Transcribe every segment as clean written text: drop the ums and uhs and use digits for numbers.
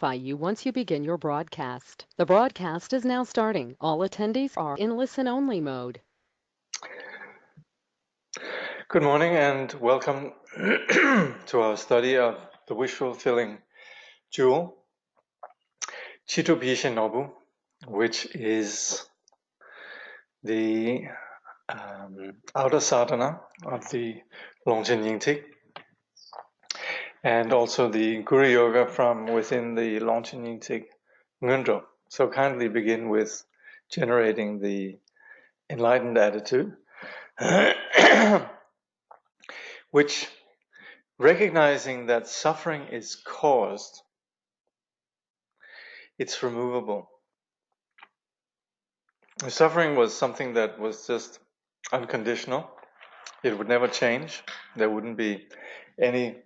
notify you once you begin your broadcast. The broadcast is now starting. All attendees are in listen-only mode. Good morning and welcome to our study of the Wishfulfilling jewel, Chitubhishe Nobu, which is the outer sadhana of the Longchen Yingtik, and also the Guru Yoga from within the Longchen Yingtik Ngondro. So kindly begin with generating the enlightened attitude, which, recognizing that suffering is caused, it's removable. The suffering was something that was just unconditional. It would never change. There wouldn't be any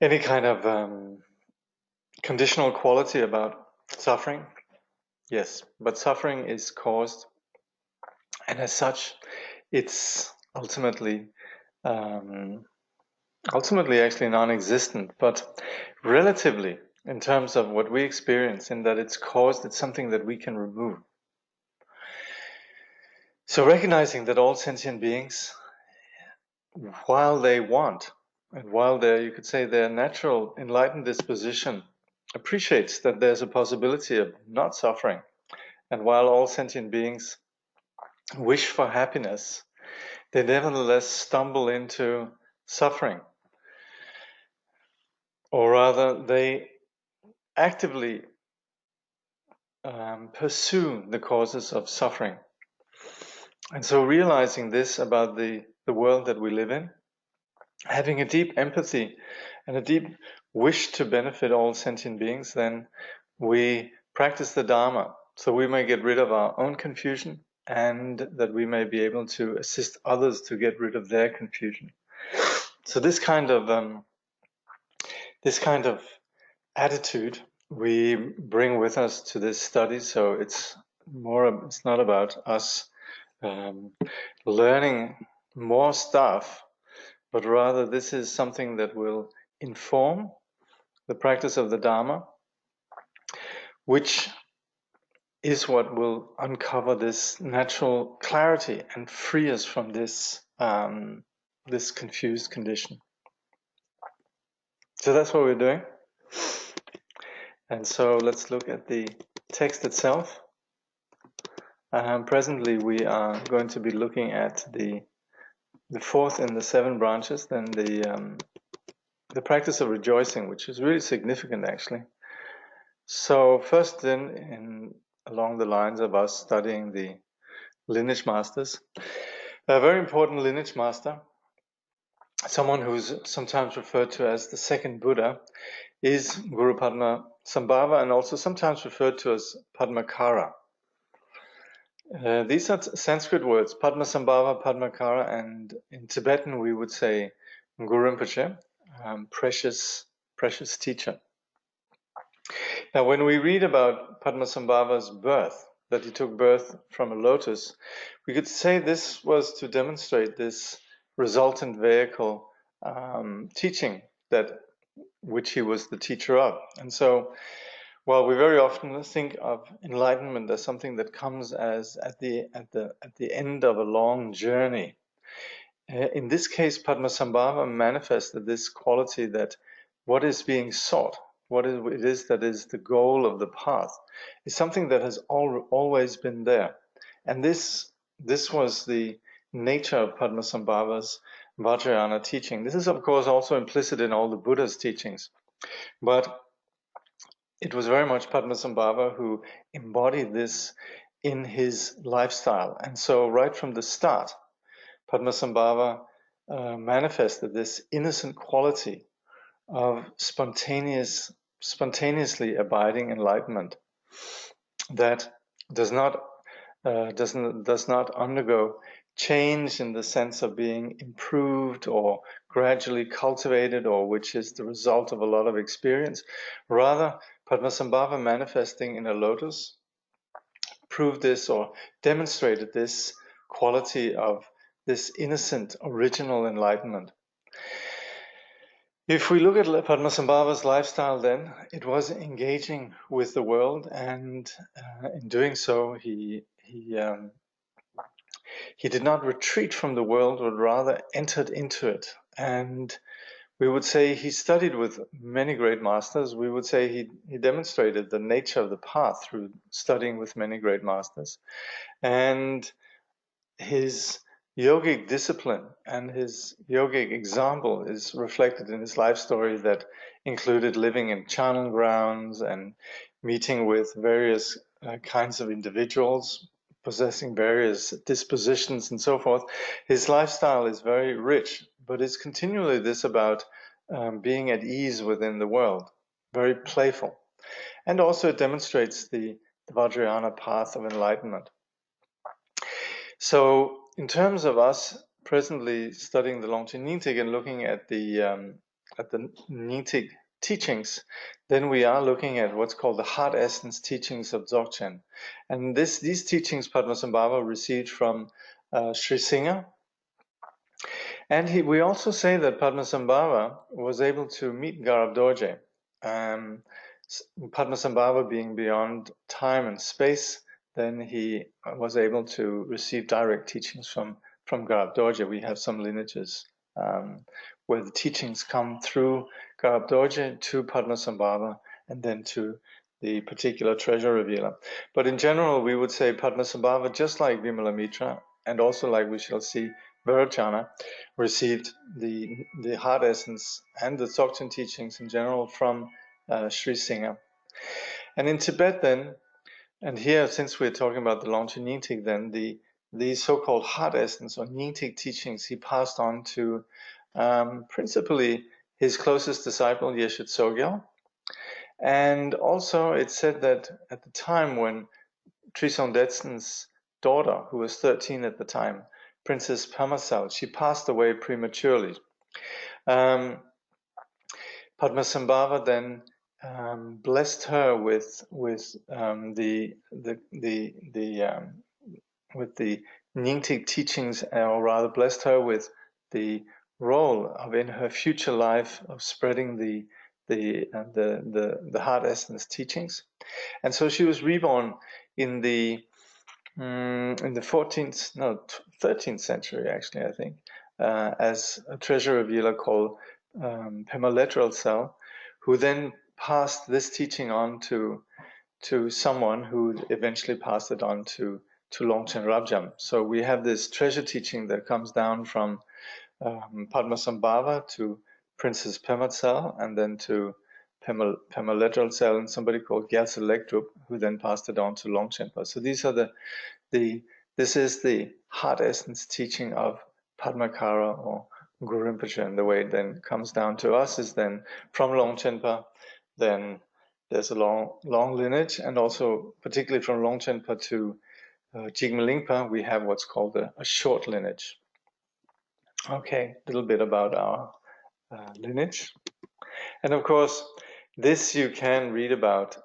kind of conditional quality about suffering. Yes, but suffering is caused, and as such, it's ultimately actually non-existent, but relatively in terms of what we experience, in that it's caused, it's something that we can remove. So recognizing that all sentient beings, while they want, and while you could say their natural enlightened disposition appreciates that there's a possibility of not suffering, and while all sentient beings wish for happiness, they nevertheless stumble into suffering. Or rather, they actively pursue the causes of suffering. And so realizing this about the world that we live in, having a deep empathy and a deep wish to benefit all sentient beings, then we practice the Dharma so we may get rid of our own confusion and that we may be able to assist others to get rid of their confusion. So this kind of attitude we bring with us to this study. So it's not about us learning more stuff, but rather this is something that will inform the practice of the Dharma, which is what will uncover this natural clarity and free us from this this confused condition. So that's what we're doing. And so let's look at the text itself. Presently we are going to be looking at the fourth in the 7 branches, then the practice of rejoicing, which is really significant actually. So first then, along the lines of us studying the lineage masters, a very important lineage master, someone who's sometimes referred to as the second Buddha, is Guru Padma Sambhava, and also sometimes referred to as Padmakara. These are Sanskrit words, Padma Sambhava, Padmakara, and in Tibetan we would say Guru Rinpoche, precious teacher. Now when we read about Padmasambhava's birth, that he took birth from a lotus, we could say this was to demonstrate this resultant vehicle teaching which he was the teacher of. And so while we very often think of enlightenment as something that comes as at the end of a long journey, in this case Padmasambhava manifested this quality that what is being sought, what it is that is the goal of the path, is something that has always been there. And this was the nature of Padmasambhava's Vajrayana teaching. This is of course also implicit in all the Buddha's teachings, but it was very much Padmasambhava who embodied this in his lifestyle. And so right from the start, Padmasambhava manifested this innocent quality of spontaneously abiding enlightenment that does not undergo change in the sense of being improved or gradually cultivated, or which is the result of a lot of experience. Rather, Padmasambhava manifesting in a lotus proved this or demonstrated this quality of this innocent original enlightenment. If we look at Padmasambhava's lifestyle, then it was engaging with the world, and in doing so, he did not retreat from the world, but rather entered into it. And we would say he studied with many great masters. We would say he demonstrated the nature of the path through studying with many great masters, and his yogic discipline and his yogic example is reflected in his life story that included living in charnel grounds and meeting with various kinds of individuals possessing various dispositions and so forth. His lifestyle is very rich, but it's continually this about being at ease within the world, very playful. And also it demonstrates the Vajrayana path of enlightenment. So in terms of us presently studying the Longchen Nyingtik and looking at the Nyingtik teachings, then we are looking at what's called the heart essence teachings of Dzogchen. And these teachings Padmasambhava received from Sri Singha. And we also say that Padmasambhava was able to meet Garab Dorje. Padmasambhava being beyond time and space, then he was able to receive direct teachings from Garab Dorje. We have some lineages where the teachings come through Garab Dorje to Padmasambhava and then to the particular treasure revealer. But in general, we would say Padmasambhava, just like Vimalamitra, and also like we shall see Vairochana, received the heart essence and the Dzogchen teachings in general from Sri Singha. And in Tibet then, and here since we're talking about the Longchen Nyingtik, then the so-called heart essence or Nyingtik teachings he passed on to principally his closest disciple, Yeshe Tsogyal. And also it's said that at the time when Trisong Detsen's daughter, who was 13 at the time, Princess Pamasal, she passed away prematurely. Padmasambhava then blessed her with the Nyingtik teachings, or rather blessed her with the role of in her future life of spreading the heart essence teachings, and so she was reborn in the 13th century, actually, I think, as a treasure revealer called Pema Letralsal, who then passed this teaching on to someone who eventually passed it on to Longchen Rabjam. So we have this treasure teaching that comes down from Padmasambhava to Princess Pematsal, and then to Pema Letralsal and somebody called Gyaltse Lekdrup, who then passed it on to Longchenpa. So these are this is the heart essence teaching of Padmakara or Guru Rinpoche, and the way it then comes down to us is then from Longchenpa, then there's a long lineage, and also particularly from Longchenpa to Jigme Lingpa, we have what's called a short lineage. Okay, a little bit about our lineage. And of course, this you can read about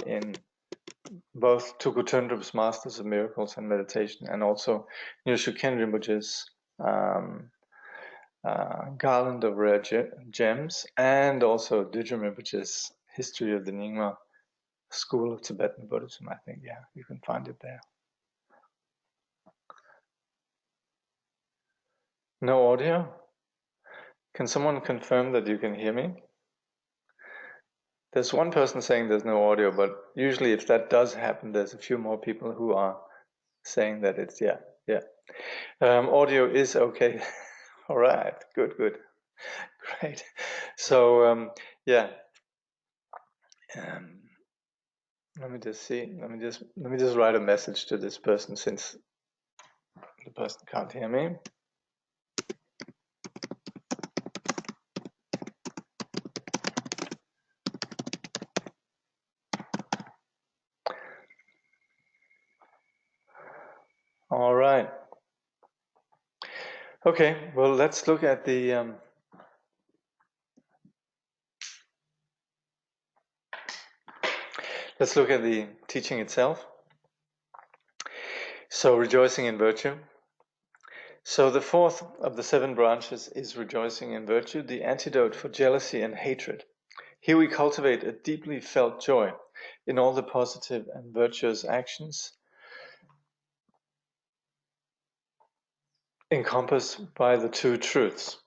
in both Tuku Tundrup's Masters of Miracles and Meditation, and also Nyoshu Ken Rinpoche's Garland of Rare Gems, and also Dudjom Rinpoche's History of the Nyingma School of Tibetan Buddhism. I think, yeah, you can find it there. No audio? Can someone confirm that you can hear me? There's one person saying there's no audio, but usually if that does happen, there's a few more people who are saying that it's, yeah. Audio is okay. All right, good. Great. So, yeah. Let me just see. Let me just write a message to this person, since the person can't hear me. All right. Okay. Well, let's look at the. Let's look at the teaching itself. So, rejoicing in virtue. So the fourth of the 7 branches is rejoicing in virtue, the antidote for jealousy and hatred. Here we cultivate a deeply felt joy in all the positive and virtuous actions encompassed by the 2 truths.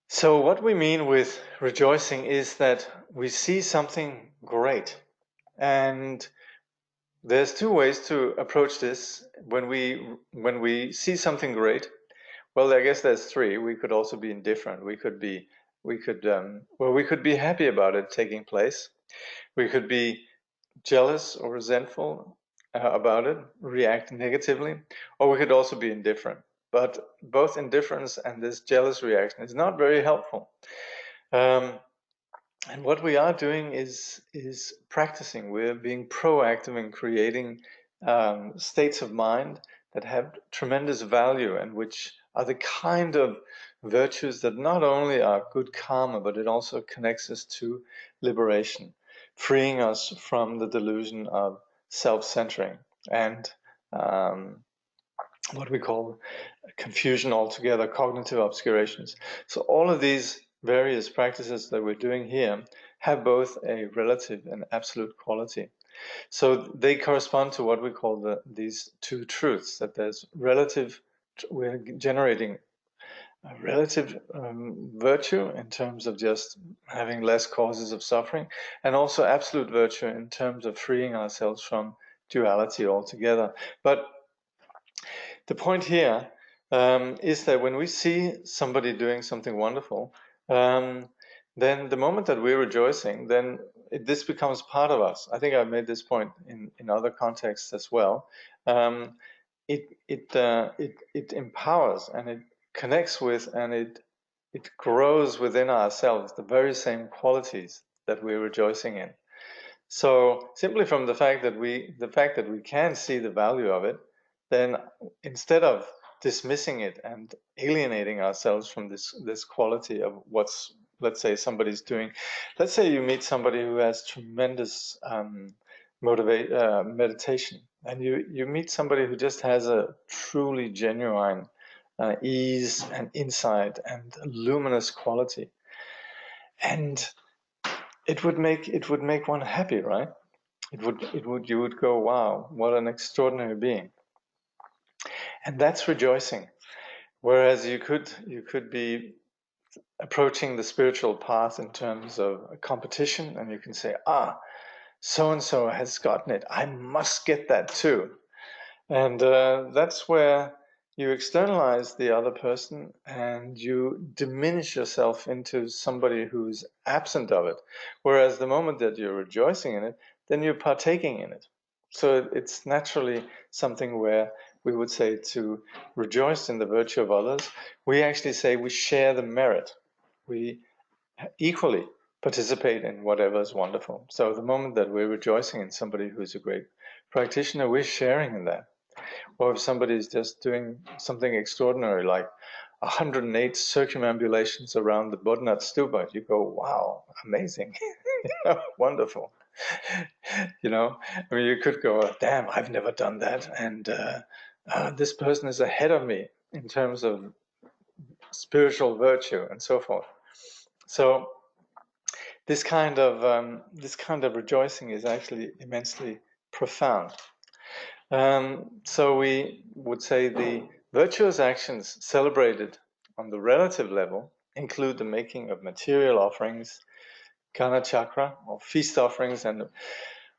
So what we mean with rejoicing is that we see something great. And there's 2 ways to approach this when we see something great. Well, I guess there's 3. We could also be indifferent. We could be happy about it taking place. We could be jealous or resentful about it, react negatively, or we could also be indifferent. But both indifference and this jealous reaction is not very helpful. And what we are doing is practicing. We're being proactive in creating states of mind that have tremendous value and which are the kind of virtues that not only are good karma, but it also connects us to liberation, freeing us from the delusion of self-centering and what we call confusion altogether, cognitive obscurations. So all of these various practices that we're doing here have both a relative and absolute quality. So they correspond to what we call these 2 truths, that there's relative, we're generating a relative virtue in terms of just having less causes of suffering, and also absolute virtue in terms of freeing ourselves from duality altogether. But the point here is that when we see somebody doing something wonderful, then the moment that we're rejoicing, then this becomes part of us. I think I've made this point in other contexts as well. It empowers and it connects with and it grows within ourselves the very same qualities that we're rejoicing in. So simply from the fact that we can see the value of it, then instead of dismissing it and alienating ourselves from this quality of what's, let's say, somebody's doing. Let's say you meet somebody who has tremendous meditation, and you meet somebody who just has a truly genuine ease and insight and luminous quality, and it would make one happy, right? You would go, wow, what an extraordinary being. And that's rejoicing. Whereas you could be approaching the spiritual path in terms of a competition, and you can say, so-and-so has gotten it, I must get that too. And that's where you externalize the other person and you diminish yourself into somebody who's absent of it. Whereas the moment that you're rejoicing in it, then you're partaking in it. So it's naturally something where we would say to rejoice in the virtue of others. We actually say we share the merit. We equally participate in whatever is wonderful. So the moment that we're rejoicing in somebody who's a great practitioner, we're sharing in that. Or if somebody is just doing something extraordinary, like 108 circumambulations around the Bodhnath Stupa, you go, wow, amazing, wonderful. I mean, you could go, damn, I've never done that, and this person is ahead of me in terms of spiritual virtue and so forth. So this kind of rejoicing is actually immensely profound. So we would say the virtuous actions celebrated on the relative level include the making of material offerings, Gana Chakra, or feast offerings, and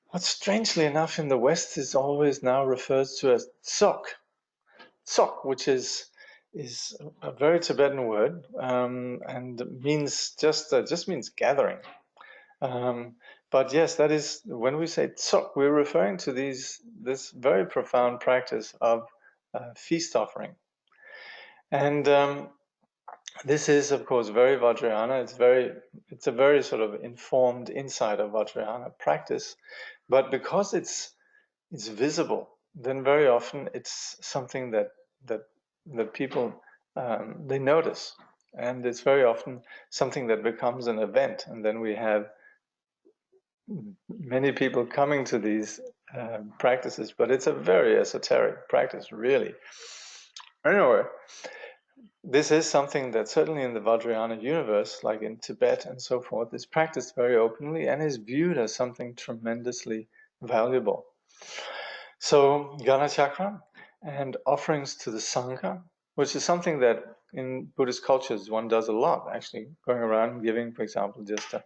what strangely enough in the West is always now referred to as tsok. Tsok, which is a very Tibetan word, and means just means gathering. But yes, that is, when we say tsok, we're referring to this very profound practice of feast offering. And this is, of course, very Vajrayana. It's a very sort of informed insight of Vajrayana practice. But because it's visible, then very often it's something that people they notice, and it's very often something that becomes an event, and then we have many people coming to these practices. But it's a very esoteric practice, really. Anyway, this is something that certainly in the Vajrayana universe, like in Tibet and so forth, is practiced very openly and is viewed as something tremendously valuable. So Gana Chakra and offerings to the Sangha, which is something that in Buddhist cultures one does a lot, actually, going around giving, for example, just a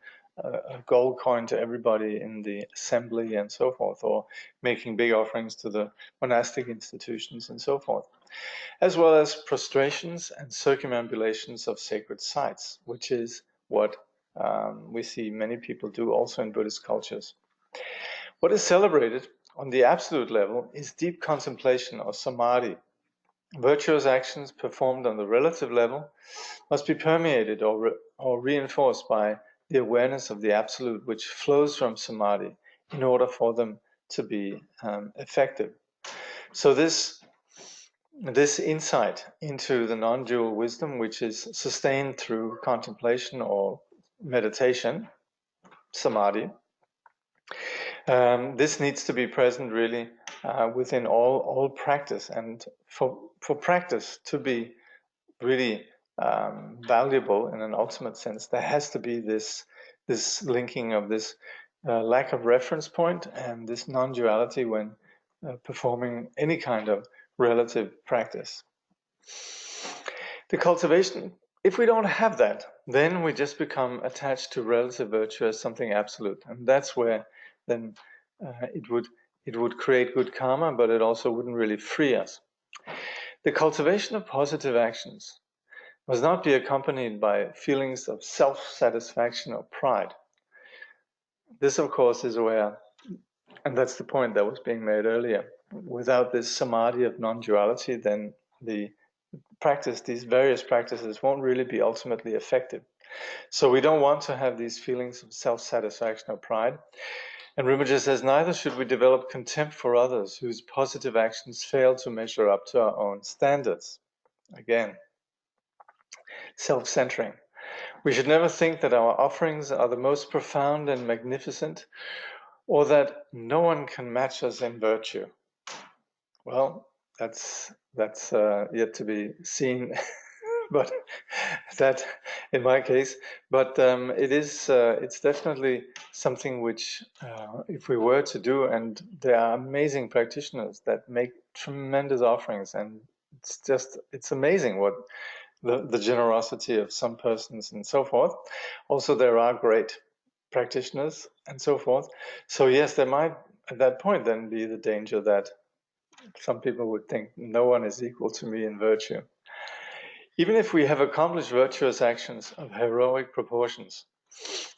gold coin to everybody in the assembly and so forth, or making big offerings to the monastic institutions and so forth, as well as prostrations and circumambulations of sacred sites, which is what we see many people do also in Buddhist cultures. What is celebrated on the absolute level is deep contemplation or samadhi. Virtuous actions performed on the relative level must be permeated or reinforced by the awareness of the absolute, which flows from samadhi, in order for them to be effective. So this insight into the non-dual wisdom, which is sustained through contemplation or meditation, samadhi, this needs to be present really within all practice, and for practice to be really valuable in an ultimate sense, there has to be this linking of this lack of reference point and this non-duality when performing any kind of relative practice. The cultivation, if we don't have that, then we just become attached to relative virtue as something absolute, and that's where then it would create good karma, but it also wouldn't really free us. The cultivation of positive actions must not be accompanied by feelings of self-satisfaction or pride. This, of course, is where, and that's the point that was being made earlier, without this samadhi of non-duality, then the practice, these various practices, won't really be ultimately effective. So we don't want to have these feelings of self-satisfaction or pride. And Rinpoche says, neither should we develop contempt for others whose positive actions fail to measure up to our own standards. Again, self-centering. We should never think that our offerings are the most profound and magnificent, or that no one can match us in virtue. Well, that's yet to be seen, but that in my case. But it's definitely something which, if we were to do, and there are amazing practitioners that make tremendous offerings, and it's amazing what the generosity of some persons and so forth. Also, there are great practitioners and so forth. So yes, there might at that point then be the danger that some people would think no one is equal to me in virtue. Even if we have accomplished virtuous actions of heroic proportions,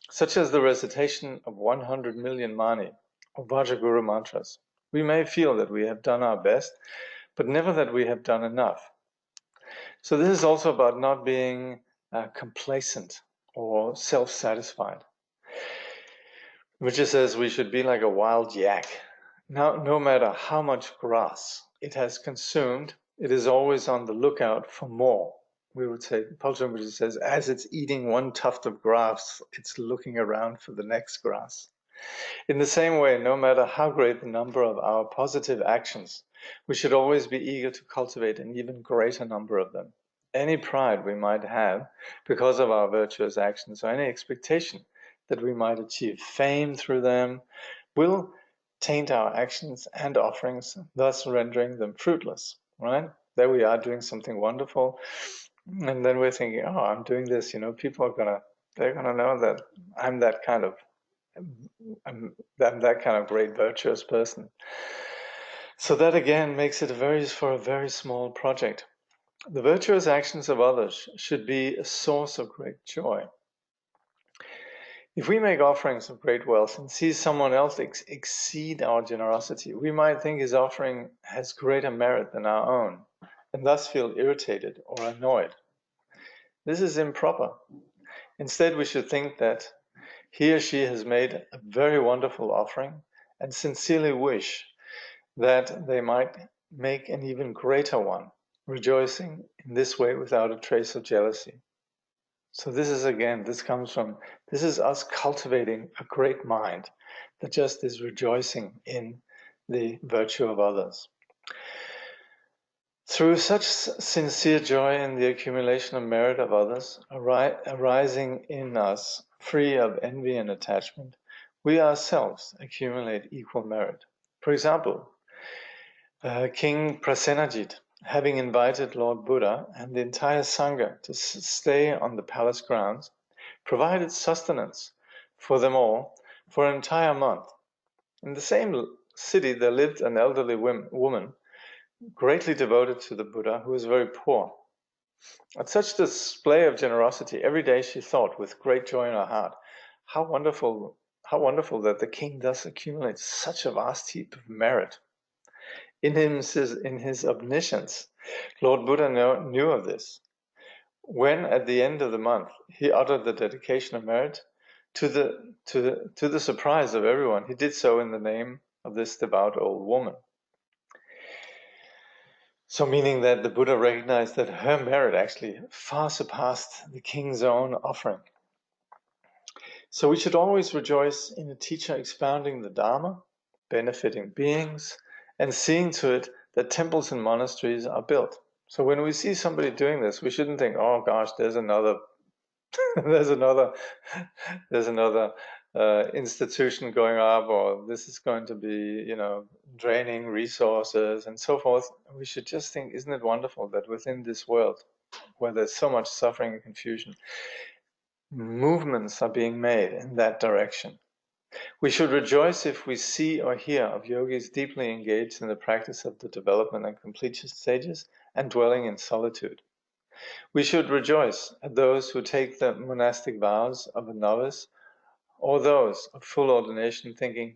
such as the recitation of 100 million mani or Vajraguru mantras, we may feel that we have done our best, but never that we have done enough. So this is also about not being complacent or self-satisfied, which says we should be like a wild yak. Now, no matter how much grass it has consumed, it is always on the lookout for more. We would say, Paul which says, as it's eating one tuft of grass, it's looking around for the next grass. In the same way, no matter how great the number of our positive actions, we should always be eager to cultivate an even greater number of them. Any pride we might have because of our virtuous actions, or any expectation that we might achieve fame through them, will taint our actions and offerings, thus rendering them fruitless, right? There we are doing something wonderful, and then we're thinking, oh, I'm doing this, people they're gonna know that I'm that kind of great virtuous person. So that again makes it for a very small project. The virtuous actions of others should be a source of great joy. If we make offerings of great wealth and see someone else exceed our generosity, we might think his offering has greater merit than our own, and thus feel irritated or annoyed. This is improper. Instead, we should think that he or she has made a very wonderful offering and sincerely wish that they might make an even greater one, rejoicing in this way without a trace of jealousy. So this is us cultivating a great mind that just is rejoicing in the virtue of others. Through such sincere joy in the accumulation of merit of others, arising in us, free of envy and attachment, we ourselves accumulate equal merit. For example, King Prasenajit, having invited Lord Buddha and the entire Sangha to stay on the palace grounds, provided sustenance for them all for an entire month. In the same city there lived an elderly woman, greatly devoted to the Buddha, who was very poor. At such display of generosity, every day she thought with great joy in her heart, how wonderful that the king thus accumulates such a vast heap of merit. In his omniscience, Lord Buddha knew of this. When at the end of the month he uttered the dedication of merit, to the surprise of everyone, he did so in the name of this devout old woman. So meaning that the Buddha recognized that her merit actually far surpassed the king's own offering. So we should always rejoice in a teacher expounding the Dharma, benefiting beings, and seeing to it that temples and monasteries are built. So when we see somebody doing this, we shouldn't think, oh gosh, there's another there's another institution going up, or this is going to be, draining resources and so forth. We should just think, isn't it wonderful that within this world, where there's so much suffering and confusion, movements are being made in that direction. We should rejoice if we see or hear of yogis deeply engaged in the practice of the development and completion stages and dwelling in solitude. We should rejoice at those who take the monastic vows of a novice, or those of full ordination, thinking,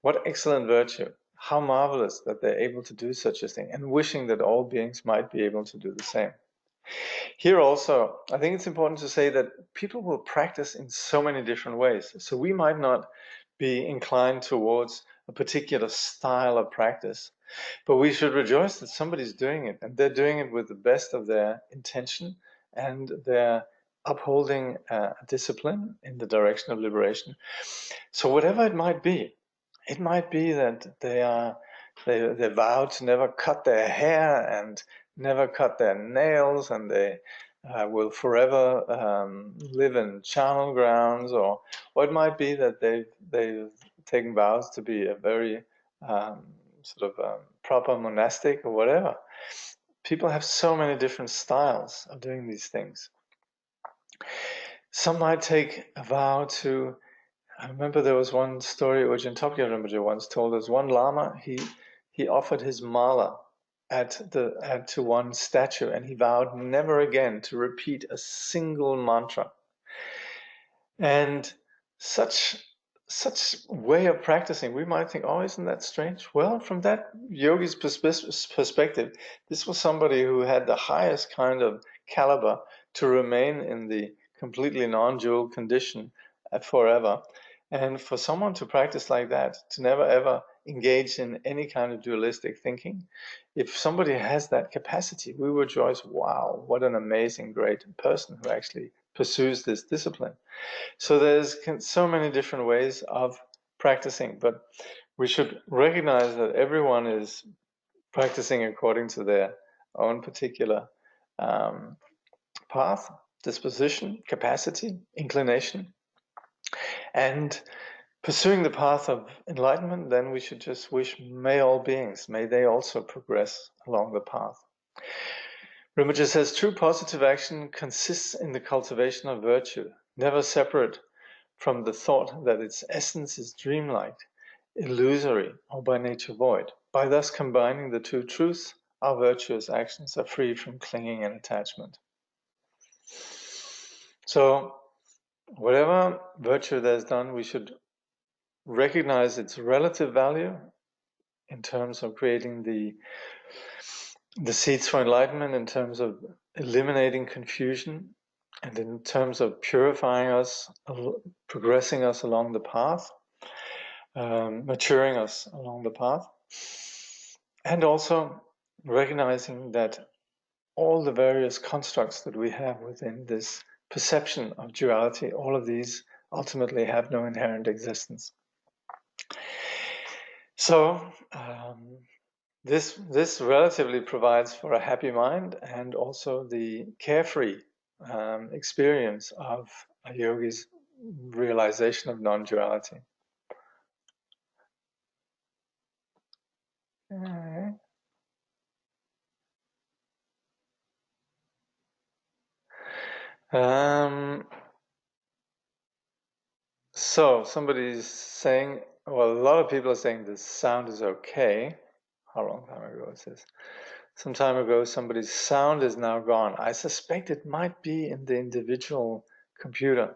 what excellent virtue, how marvelous that they're able to do such a thing, and wishing that all beings might be able to do the same. Here also, I think it's important to say that people will practice in so many different ways. So we might not be inclined towards a particular style of practice, but we should rejoice that somebody's doing it, and they're doing it with the best of their intention, and they're upholding discipline in the direction of liberation. So whatever it might be that they vow to never cut their hair and never cut their nails, and they will forever live in charnel grounds, or it might be that they've taken vows to be a very proper monastic or whatever. People have so many different styles of doing these things. Some might take a vow to, I remember there was one story Ujjain Topje Rinpoche once told us. One Lama, he offered his mala to one statue, and he vowed never again to repeat a single mantra. And such way of practicing, we might think, oh, isn't that strange? Well, from that yogi's perspective, this was somebody who had the highest kind of caliber to remain in the completely non-dual condition forever. And for someone to practice like that, to never ever engage in any kind of dualistic thinking, if somebody has that capacity, we rejoice, wow, what an amazing, great person who actually pursues this discipline. So there's so many different ways of practicing, but we should recognize that everyone is practicing according to their own particular path, disposition, capacity, inclination. And pursuing the path of enlightenment, then we should just wish, may all beings, may they also progress along the path. Rinpoche says, true positive action consists in the cultivation of virtue, never separate from the thought that its essence is dreamlike, illusory, or by nature void. By thus combining the two truths, our virtuous actions are free from clinging and attachment. So, whatever virtue there's done, we should recognize its relative value in terms of creating the seeds for enlightenment, in terms of eliminating confusion, and in terms of purifying us, progressing us along the path, maturing us along the path, and also recognizing that all the various constructs that we have within this perception of duality, all of these ultimately have no inherent existence. So, this relatively provides for a happy mind and also the carefree experience of a yogi's realization of non-duality. Okay. So somebody's saying, well, a lot of people are saying the sound is okay. How long time ago is this? Some time ago, somebody's sound is now gone. I suspect it might be in the individual computer.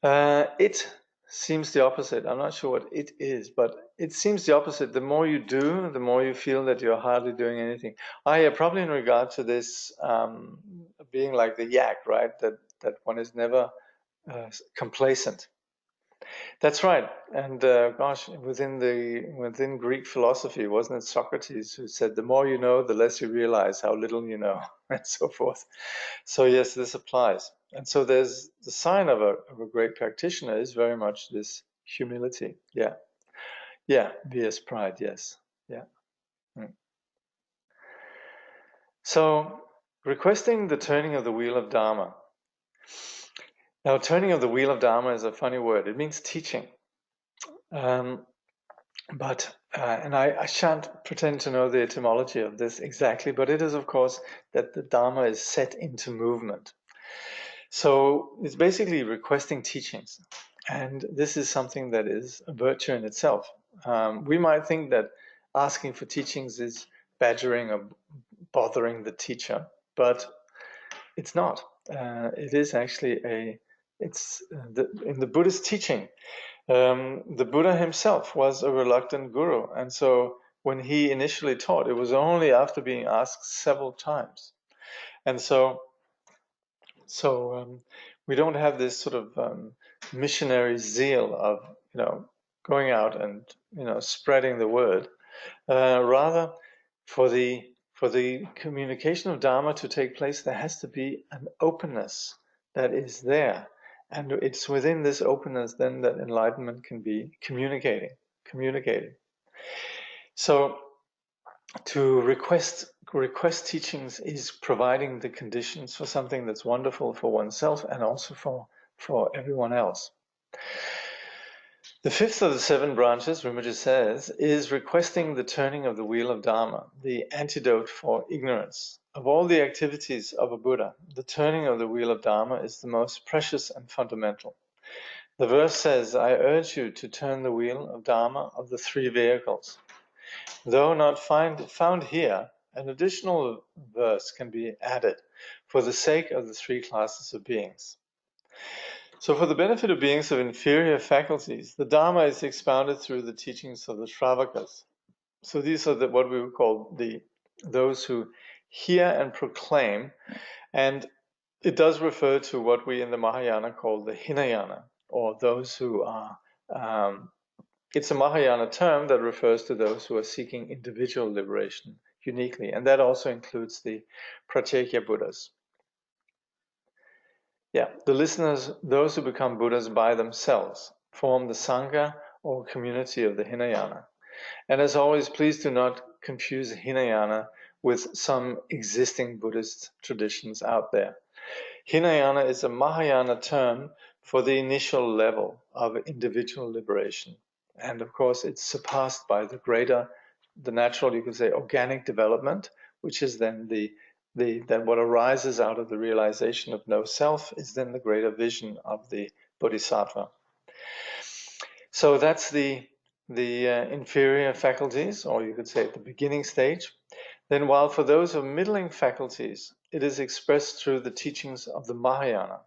It seems the opposite. I'm not sure what it is, but it seems the opposite. The more you do, the more you feel that you're hardly doing anything. Yeah, probably in regard to this being like the yak, right? That one is never complacent. That's right. And gosh, within Greek philosophy, wasn't it Socrates who said, "The more you know, the less you realize how little you know," and so forth. So yes, this applies. And so there's the sign of a great practitioner is very much this humility. Yeah, yeah, vs pride. Yes, yeah. So requesting the turning of the wheel of Dharma. Now, turning of the wheel of Dharma is a funny word. It means teaching. But and I shan't pretend to know the etymology of this exactly, but it is, of course, that the Dharma is set into movement. So it's basically requesting teachings. And this is something that is a virtue in itself. We might think that asking for teachings is badgering or bothering the teacher, but it's not. It is actually in the Buddhist teaching. The Buddha himself was a reluctant guru, and so when he initially taught, it was only after being asked several times. And so we don't have this sort of missionary zeal of going out and spreading the word. Rather, for the communication of Dharma to take place, there has to be an openness that is there. And it's within this openness then that enlightenment can be communicating. So to request teachings is providing the conditions for something that's wonderful for oneself and also for everyone else. The fifth of the seven branches, Rinpoche says, is requesting the turning of the wheel of Dharma, the antidote for ignorance. Of all the activities of a Buddha, the turning of the wheel of Dharma is the most precious and fundamental. The verse says, "I urge you to turn the wheel of Dharma of the three vehicles." Though not found here, an additional verse can be added for the sake of the three classes of beings. So for the benefit of beings of inferior faculties, the Dharma is expounded through the teachings of the Shravakas. So these are what we would call those who hear and proclaim, and it does refer to what we in the Mahayana call the Hinayana, or those who are, it's a Mahayana term that refers to those who are seeking individual liberation uniquely, and that also includes the Pratyekya Buddhas. Yeah, the listeners, those who become Buddhas by themselves, form the Sangha or community of the Hinayana. And as always, please do not confuse Hinayana with some existing Buddhist traditions out there. Hinayana is a Mahayana term for the initial level of individual liberation. And of course, it's surpassed by the natural, you could say, organic development, which is then then what arises out of the realization of no self is then the greater vision of the bodhisattva. So that's the inferior faculties, or you could say at the beginning stage. Then while for those of middling faculties, it is expressed through the teachings of the Mahayana.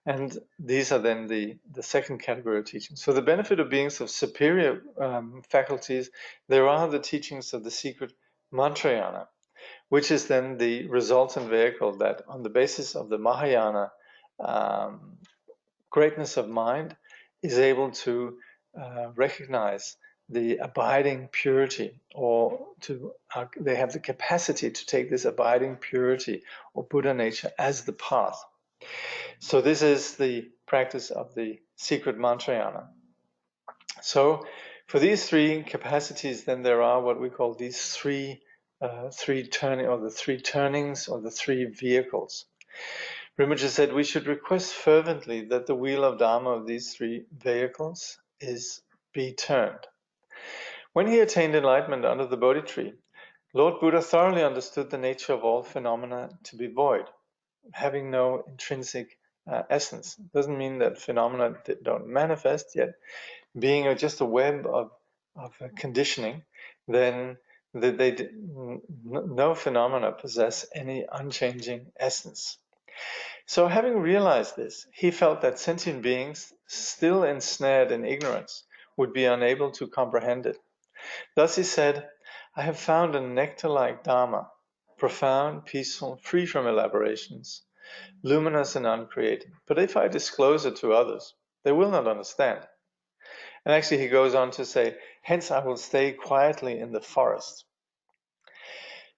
And these are then the second category of teachings. For the benefit of beings of superior faculties, there are the teachings of the secret Mantrayana, which is then the resultant vehicle that, on the basis of the Mahayana greatness of mind, is able to recognize the abiding purity, or they have the capacity to take this abiding purity or Buddha nature as the path. So this is the practice of the secret Mantrayana. So For these three capacities, then there are what we call these three turnings or the three vehicles. Rinpoche said we should request fervently that the wheel of Dharma of these three vehicles be turned. When he attained enlightenment under the Bodhi tree, Lord Buddha thoroughly understood the nature of all phenomena to be void, having no intrinsic essence. It doesn't mean that phenomena don't manifest, yet being just a web of conditioning, then no phenomena possess any unchanging essence. So having realized this, he felt that sentient beings, still ensnared in ignorance, would be unable to comprehend it. Thus he said, I have found a nectar-like Dharma, profound, peaceful, free from elaborations, luminous and uncreated. But if I disclose it to others, they will not understand. And actually he goes on to say, hence I will stay quietly in the forest.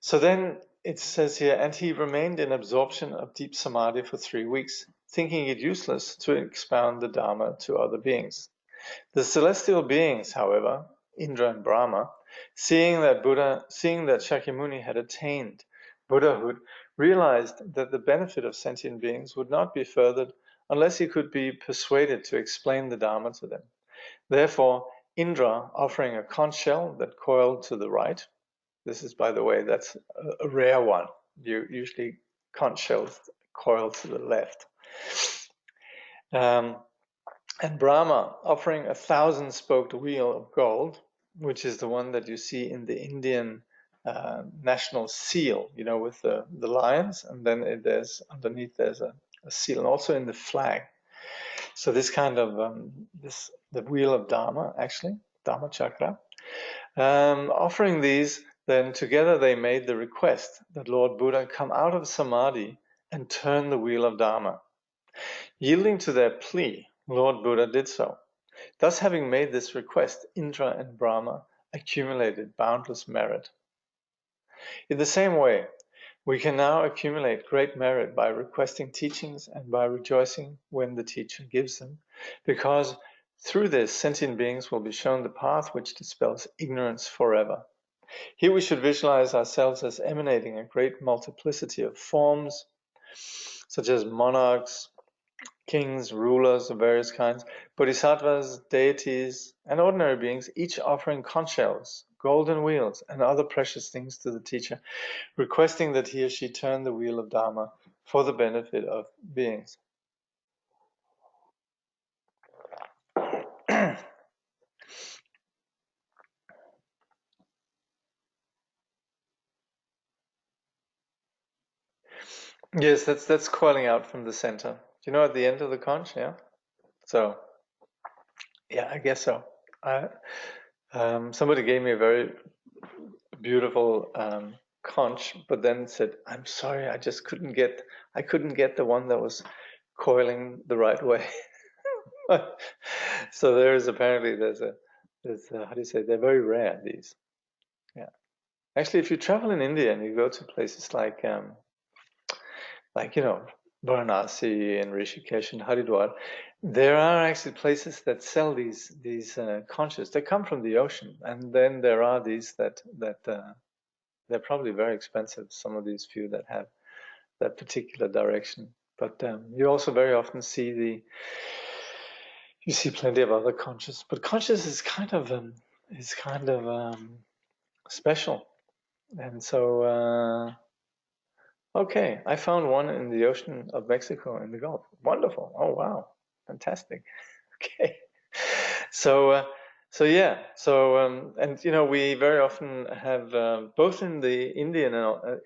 So then it says here, and he remained in absorption of deep samadhi for 3 weeks, thinking it useless to expound the Dharma to other beings. The celestial beings, however, Indra and Brahma, seeing that Shakyamuni had attained Buddhahood, realized that the benefit of sentient beings would not be furthered unless he could be persuaded to explain the Dharma to them. Therefore, Indra, offering a conch shell that coiled to the right, this is, by the way, that's a rare one. You usually conch shells coil to the left. And Brahma offering a 1,000-spoked wheel of gold, which is the one that you see in the Indian national seal, with the lions, and then underneath there's a seal, and also in the flag. So this kind of the wheel of Dharma, actually, Dharma chakra, offering these. Then together they made the request that Lord Buddha come out of samadhi and turn the wheel of Dharma. Yielding to their plea, Lord Buddha did so. Thus, having made this request, Indra and Brahma accumulated boundless merit. In the same way, we can now accumulate great merit by requesting teachings and by rejoicing when the teacher gives them, because through this, sentient beings will be shown the path which dispels ignorance forever. Here we should visualize ourselves as emanating a great multiplicity of forms, such as monarchs, kings, rulers of various kinds, bodhisattvas, deities, and ordinary beings, each offering conch shells, golden wheels, and other precious things to the teacher, requesting that he or she turn the wheel of Dharma for the benefit of beings. Yes, that's coiling out from the center. Do you know at the end of the conch? Yeah. So, yeah, I guess so. Somebody gave me a very beautiful conch, but then said, "I'm sorry, I couldn't get the one that was coiling the right way." So there's how do you say? They're very rare, these. Yeah. Actually, if you travel in India and you go to places like Varanasi and Rishikesh and Haridwar, there are actually places that sell these conches. They come from the ocean, and then there are these that they're probably very expensive. Some of these few that have that particular direction, but you also very often see plenty of other conches. But conches is kind of special, and so. Okay, I found one in the ocean of Mexico in the Gulf. Wonderful. Oh, wow. Fantastic. Okay. So, and we very often have, both in the Indian,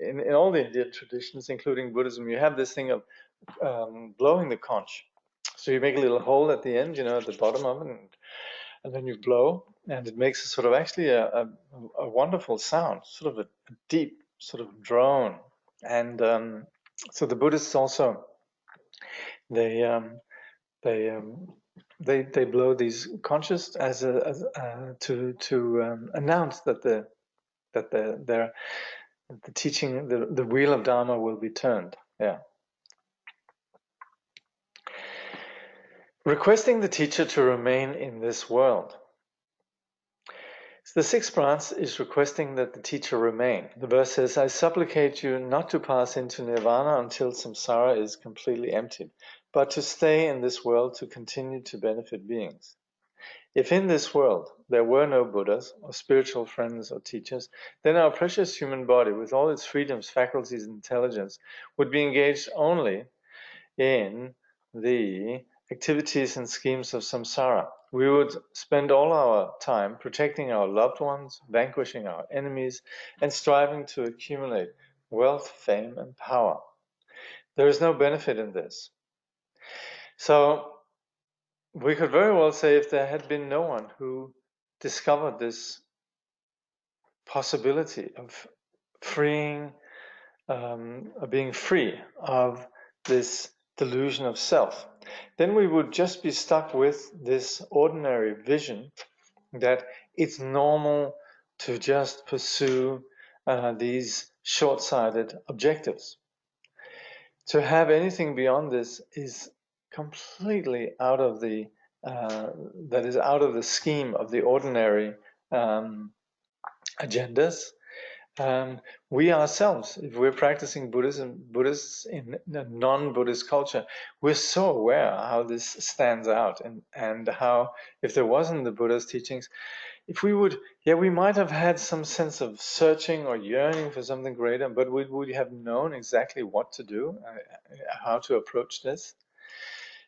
in all the Indian traditions, including Buddhism, you have this thing of blowing the conch. So you make a little hole at the end, at the bottom of it, and then you blow, and it makes a sort of actually a wonderful sound, sort of a deep sort of drone. And so the Buddhists also they blow these conches as to announce that the teaching, the wheel of Dharma will be turned. Yeah. Requesting the teacher to remain in this world. So the sixth branch is requesting that the teacher remain. The verse says, I supplicate you not to pass into nirvana until samsara is completely emptied, but to stay in this world to continue to benefit beings. If in this world there were no Buddhas or spiritual friends or teachers, then our precious human body, with all its freedoms, faculties, and intelligence, would be engaged only in the activities and schemes of samsara. We would spend all our time protecting our loved ones, vanquishing our enemies, and striving to accumulate wealth, fame, and power. There is no benefit in this. So we could very well say, if there had been no one who discovered this possibility of freeing, being free of this delusion of self, then we would just be stuck with this ordinary vision that it's normal to just pursue these short-sighted objectives. To have anything beyond this is completely out of the scheme of the ordinary agendas. We ourselves, if we're practicing Buddhism, Buddhists in a non-Buddhist culture, we're so aware how this stands out, and how, if there wasn't the Buddha's teachings, if we would, we might have had some sense of searching or yearning for something greater, but we would have known exactly what to do, how to approach this.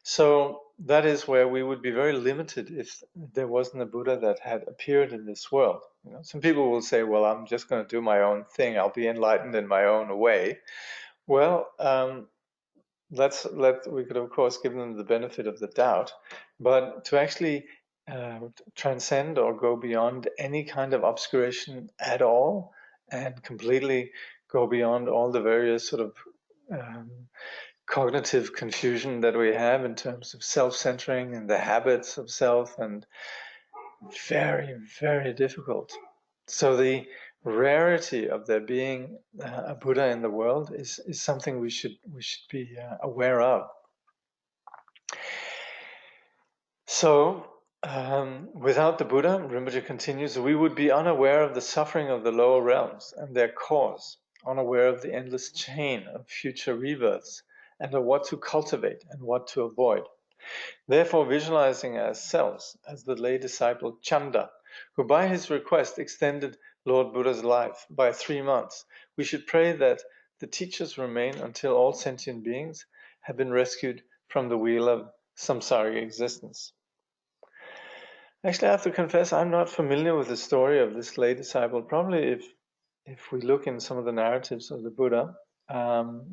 So that is where we would be very limited if there wasn't a Buddha that had appeared in this world. Some people will say, well, I'm just going to do my own thing. I'll be enlightened in my own way. Well, we could, of course, give them the benefit of the doubt. But to actually transcend or go beyond any kind of obscuration at all, and completely go beyond all the various sort of cognitive confusion that we have in terms of self-centering and the habits of self, and very, very difficult. So the rarity of there being a Buddha in the world is something we should be aware of. So without the Buddha, Rinpoche continues, we would be unaware of the suffering of the lower realms and their cause, unaware of the endless chain of future rebirths, and of what to cultivate and what to avoid. Therefore, visualizing ourselves as the lay disciple Chanda, who by his request extended Lord Buddha's life by 3 months, we should pray that the teachers remain until all sentient beings have been rescued from the wheel of samsaric existence. Actually, I have to confess, I'm not familiar with the story of this lay disciple. Probably if we look in some of the narratives of the Buddha,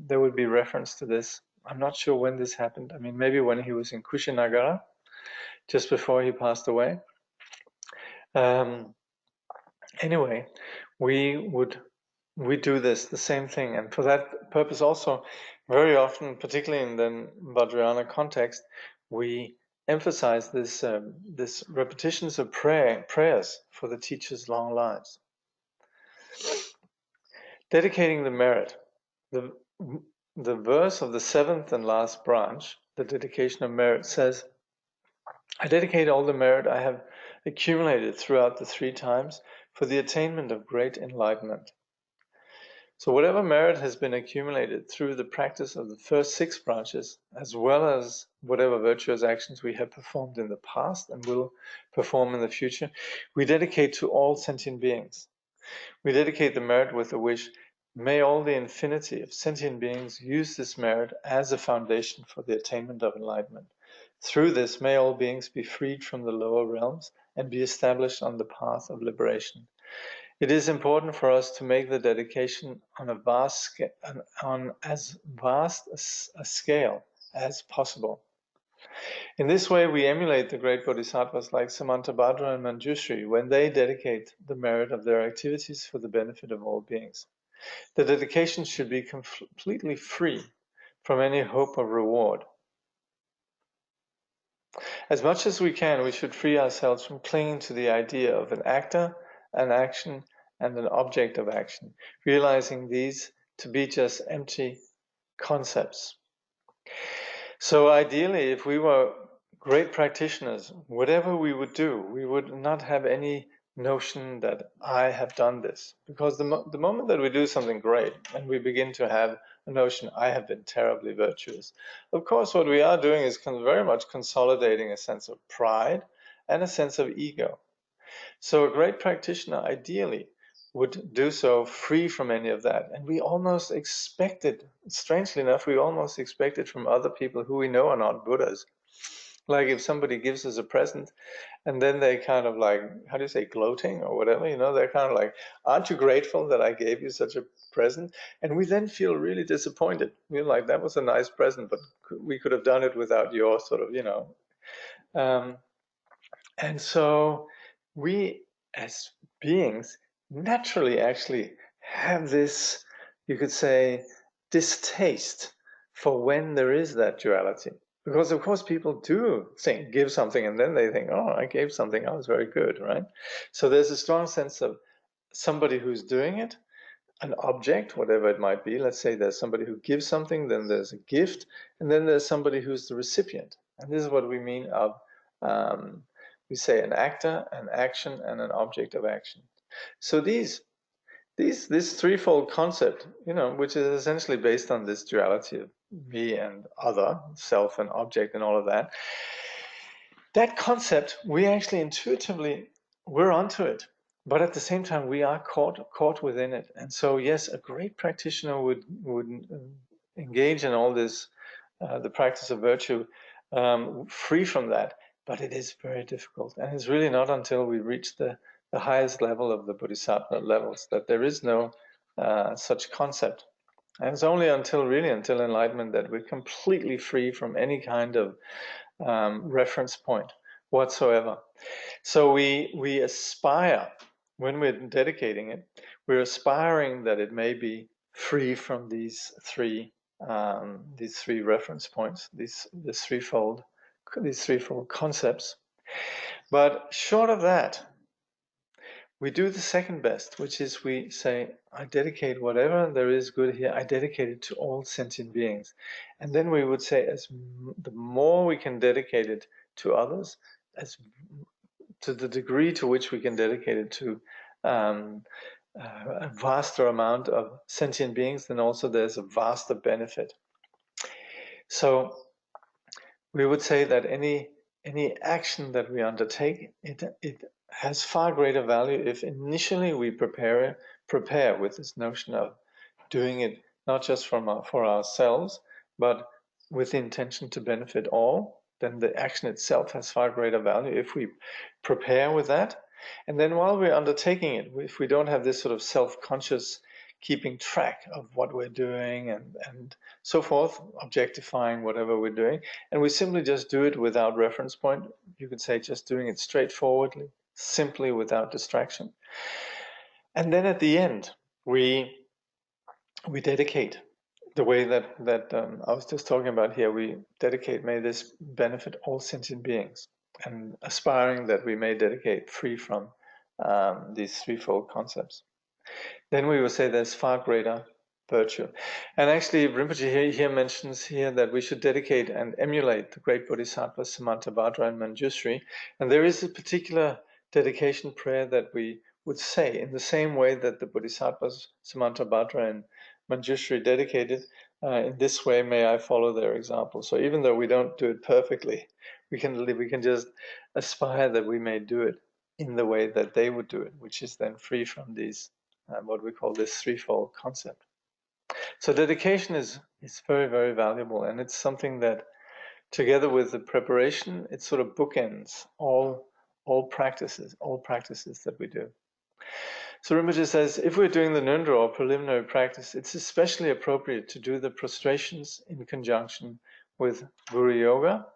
there would be reference to this. I'm not sure when this happened. I mean, maybe when he was in Kushinagara, just before he passed away. Anyway, we do this, the same thing. And for that purpose also, very often, particularly in the Vajrayana context, we emphasize this repetitions of prayers for the teachers' long lives. Dedicating the merit. The verse of the 7th and last branch, the dedication of merit, says, I dedicate all the merit I have accumulated throughout the 3 times for the attainment of great enlightenment. So whatever merit has been accumulated through the practice of the first 6 branches, as well as whatever virtuous actions we have performed in the past and will perform in the future, we dedicate to all sentient beings. We dedicate the merit with the wish, may all the infinity of sentient beings use this merit as a foundation for the attainment of enlightenment. Through this, may all beings be freed from the lower realms and be established on the path of liberation. It is important for us to make the dedication on as vast a scale as possible. In this way, we emulate the great bodhisattvas like Samantabhadra and Manjushri when they dedicate the merit of their activities for the benefit of all beings. The dedication should be completely free from any hope of reward. As much as we can, we should free ourselves from clinging to the idea of an actor, an action, and an object of action, realizing these to be just empty concepts. So ideally, if we were great practitioners, whatever we would do, we would not have any notion that I have done this. Because the moment that we do something great and we begin to have a notion, I have been terribly virtuous, of course what we are doing is very much consolidating a sense of pride and a sense of ego. So a great practitioner ideally would do so free from any of that. And we almost expect it, strangely enough, we almost expect it from other people who we know are not Buddhas. Like if somebody gives us a present and then they kind of like, how do you say, gloating or whatever, they're kind of like, aren't you grateful that I gave you such a present? And we then feel really disappointed. We're like, that was a nice present, but we could have done it without your sort of. And so we as beings naturally actually have this, you could say, distaste for when there is that duality. Because of course people do give something and then they think, oh, I gave something, I was very good, right? So there's a strong sense of somebody who's doing it, an object, whatever it might be. Let's say there's somebody who gives something, then there's a gift, and then there's somebody who's the recipient. And this is what we mean of, we say an actor, an action, and an object of action. So this threefold concept, which is essentially based on this duality of me and other, self and object and all of that, that concept, we actually intuitively, we're onto it. But at the same time, we are caught within it. And so, yes, a great practitioner would engage in all this, the practice of virtue, free from that. But it is very difficult. And it's really not until we reach the highest level of the Bodhisattva levels that there is no such concept. And it's only until enlightenment that we're completely free from any kind of reference point whatsoever. So we aspire, when we're dedicating it, we're aspiring that it may be free from these three reference points, these threefold concepts. But short of that, we do the second best, which is we say, I dedicate whatever there is good here, I dedicate it to all sentient beings. And then we would say, the more we can dedicate it to others, as to the degree to which we can dedicate it to a vaster amount of sentient beings, then also there's a vaster benefit. So we would say that any action that we undertake, it has far greater value if initially we prepare with this notion of doing it not just for ourselves, but with the intention to benefit all. Then the action itself has far greater value if we prepare with that. And then while we're undertaking it, if we don't have this sort of self-conscious keeping track of what we're doing and so forth, objectifying whatever we're doing, and we simply just do it without reference point, you could say just doing it straightforwardly, simply without distraction. And then at the end, we dedicate the way that I was just talking about here. We dedicate, may this benefit all sentient beings, and aspiring that we may dedicate free from these threefold concepts. Then we will say there's far greater virtue. And actually, Rinpoche here mentions here that we should dedicate and emulate the great bodhisattvas Samantabhadra and Manjushri. And there is a particular dedication prayer that we would say in the same way that the bodhisattvas Samantabhadra and Manjushri dedicated. In this way, may I follow their example. So even though we don't do it perfectly, we can just aspire that we may do it in the way that they would do it, which is then free from these what we call this threefold concept. So dedication is very, very valuable, and it's something that, together with the preparation, it sort of bookends all practices that we do. So Rinpoche says, if we're doing the Ngondro or preliminary practice, it's especially appropriate to do the prostrations in conjunction with Guru Yoga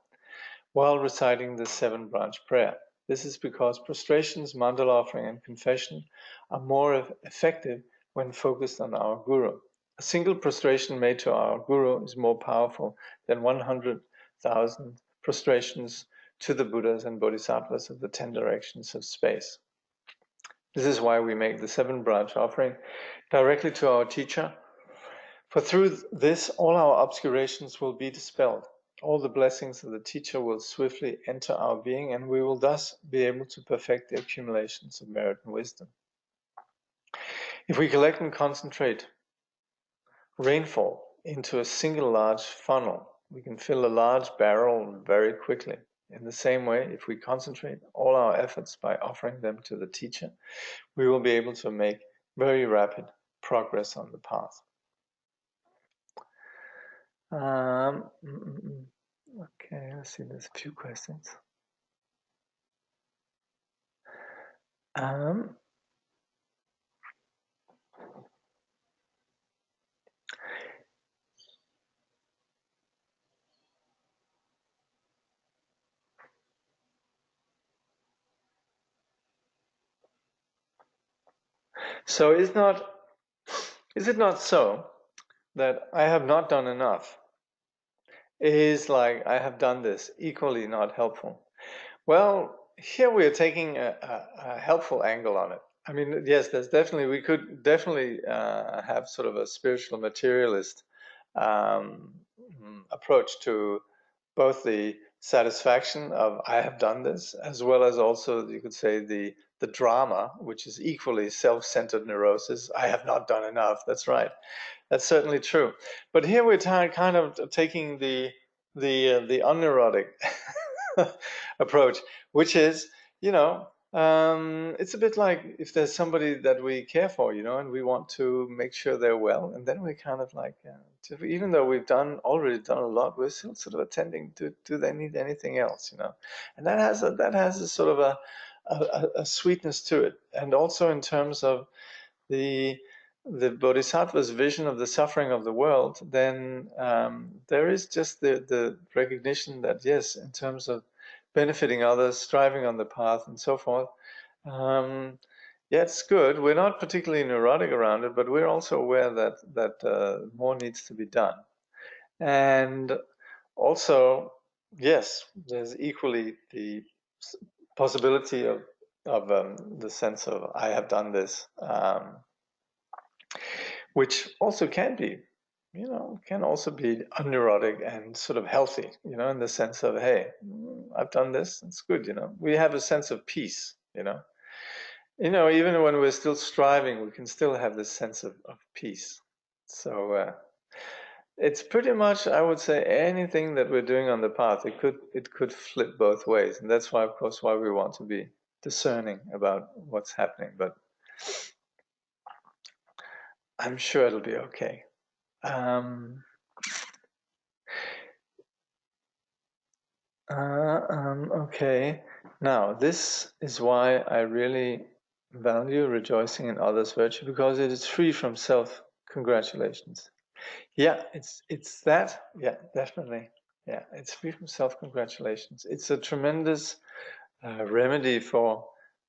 while reciting the 7-branch prayer. This is because prostrations, mandala offering, and confession are more effective when focused on our Guru. A single prostration made to our Guru is more powerful than 100,000 prostrations to the Buddhas and Bodhisattvas of the 10 directions of space. This is why we make the 7-branch offering directly to our teacher, for through this all our obscurations will be dispelled. all the blessings of the teacher will swiftly enter our being, and we will thus be able to perfect the accumulations of merit and wisdom. If we collect and concentrate rainfall into a single large funnel, we can fill a large barrel very quickly. In the same way, if we concentrate all our efforts by offering them to the teacher, we will be able to make very rapid progress on the path. Okay, let's see, there's a few questions. So is it not so that I have not done enough? Is like I have done this equally not helpful? Well, here we are taking a helpful angle on it. I mean, yes, we could definitely have sort of a spiritual materialist approach to both the satisfaction of I have done this, as well as also you could say the drama, which is equally self-centered neurosis. I have not done enough. That's right. That's certainly true. But here we're kind of taking the unneurotic approach, which is, it's a bit like if there's somebody that we care for, and we want to make sure they're well, and then we kind of like, even though we've already done a lot, we're still sort of attending to, do they need anything else, and that has a sort of a sweetness to it, and also in terms of the Bodhisattva's vision of the suffering of the world, then there is just the recognition that, yes, in terms of benefiting others, striving on the path, and so forth, yeah, it's good. We're not particularly neurotic around it, but we're also aware that more needs to be done. And also, yes, there's equally the possibility of the sense of I have done this, which also can be, can also be unneurotic and sort of healthy, in the sense of, hey, I've done this, it's good, we have a sense of peace, even when we're still striving, we can still have this sense of peace. So it's pretty much, I would say, anything that we're doing on the path, it could flip both ways, and that's why, of course, why we want to be discerning about what's happening. But I'm sure it'll be okay. Okay, now this is why I really value rejoicing in others' virtue, because it is free from self-congratulations. Yeah, it's that. Yeah, definitely. Yeah, it's free from self-congratulations. It's a tremendous remedy for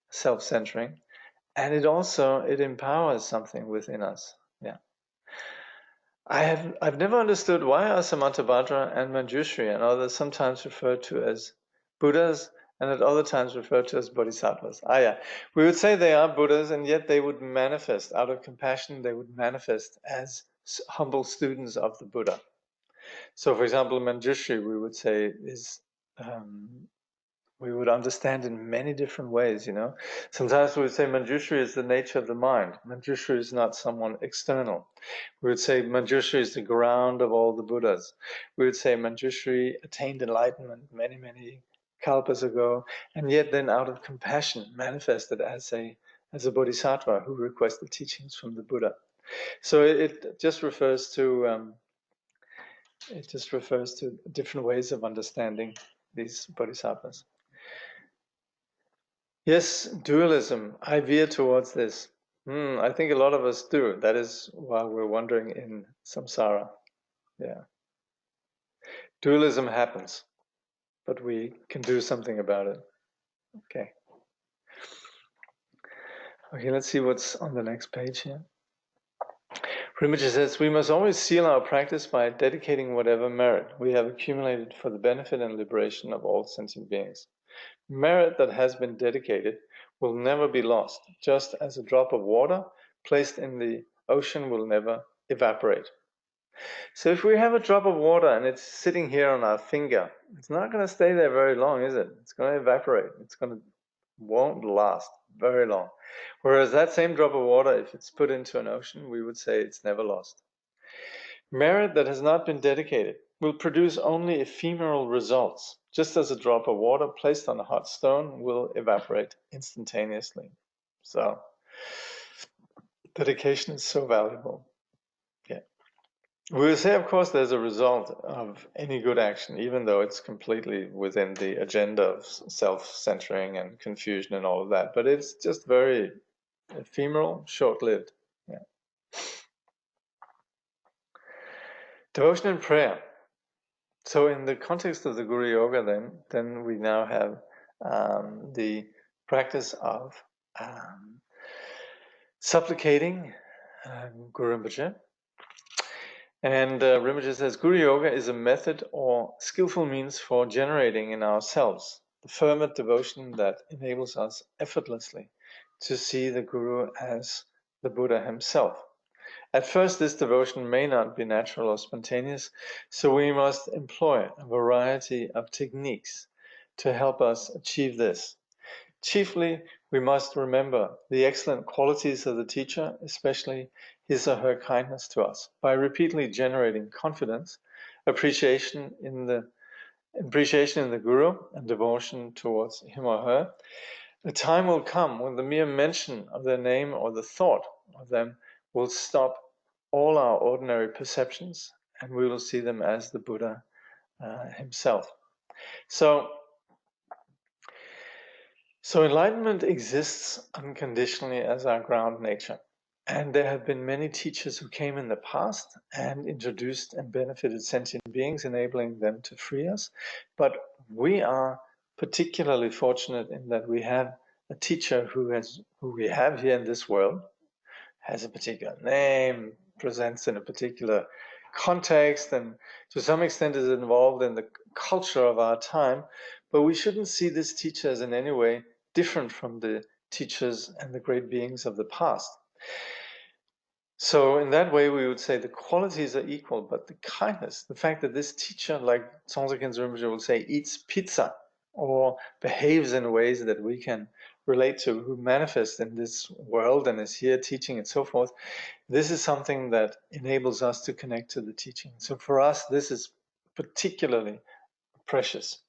self-centering, and it empowers something within us. Yeah. I've never understood why are Samantabhadra and Manjushri and others sometimes referred to as Buddhas and at other times referred to as Bodhisattvas. Yeah, we would say they are Buddhas, and yet they would manifest out of compassion. They would manifest as humble students of the Buddha. So, for example, Manjushri, we would say is we would understand in many different ways, Sometimes we would say Manjushri is the nature of the mind. Manjushri is not someone external. We would say Manjushri is the ground of all the Buddhas. We would say Manjushri attained enlightenment many, many kalpas ago, and yet then out of compassion manifested as a bodhisattva who requested teachings from the Buddha. So it just refers to different ways of understanding these bodhisattvas. Yes, dualism. I veer towards this. I think a lot of us do. That is why we're wandering in samsara. Yeah. Dualism happens, but we can do something about it. Okay. Okay, let's see what's on the next page here. Rinpoche says, we must always seal our practice by dedicating whatever merit we have accumulated for the benefit and liberation of all sentient beings. Merit that has been dedicated will never be lost, just as a drop of water placed in the ocean will never evaporate. So if we have a drop of water and it's sitting here on our finger, it's not going to stay there very long, is it? It's going to evaporate. Won't last very long. Whereas that same drop of water, if it's put into an ocean, we would say it's never lost. Merit that has not been dedicated will produce only ephemeral results, just as a drop of water placed on a hot stone will evaporate instantaneously. So, dedication is so valuable. Yeah. We will say, of course, there's a result of any good action, even though it's completely within the agenda of self-centering and confusion and all of that. But it's just very ephemeral, short-lived. Yeah. Devotion and prayer. So in the context of the Guru Yoga, then we now have the practice of supplicating Guru Rinpoche. And Rinpoche says, Guru Yoga is a method or skillful means for generating in ourselves the fervent devotion that enables us effortlessly to see the Guru as the Buddha himself. At first, this devotion may not be natural or spontaneous, so we must employ a variety of techniques to help us achieve this. Chiefly, we must remember the excellent qualities of the teacher, especially his or her kindness to us, by repeatedly generating confidence, appreciation in the Guru, and devotion towards him or her. A time will come when the mere mention of their name or the thought of them will stop all our ordinary perceptions, and we will see them as the Buddha himself. So enlightenment exists unconditionally as our ground nature. And there have been many teachers who came in the past and introduced and benefited sentient beings, enabling them to free us. But we are particularly fortunate in that we have a teacher who we have here in this world, has a particular name, presents in a particular context, and to some extent is involved in the culture of our time. But we shouldn't see this teacher as in any way different from the teachers and the great beings of the past. So in that way, we would say the qualities are equal, but the kindness, the fact that this teacher, like Tsongtse Khyentse Rinpoche would say, eats pizza or behaves in ways that we can relate to, who manifest in this world and is here teaching and so forth, this is something that enables us to connect to the teaching. So for us, this is particularly precious.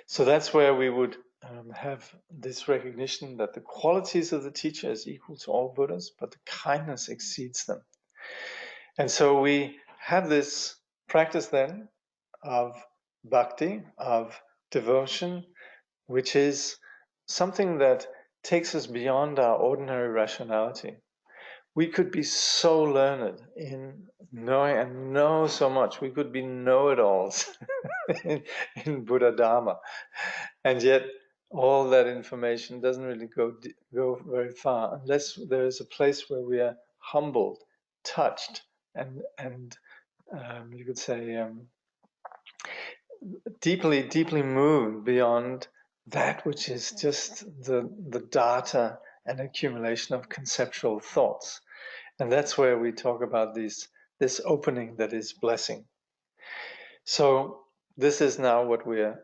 So that's where we would have this recognition that the qualities of the teacher is equal to all Buddhas, but the kindness exceeds them. And so we have this practice then of bhakti, of devotion, which is something that takes us beyond our ordinary rationality. We could be so learned in knowing and know so much. We could be know-it-alls in Buddha Dharma. And yet all that information doesn't really go very far unless there is a place where we are humbled, touched, and you could say deeply moved beyond that which is just the data and accumulation of conceptual thoughts. And that's where we talk about this opening that is blessing. So this is now what we're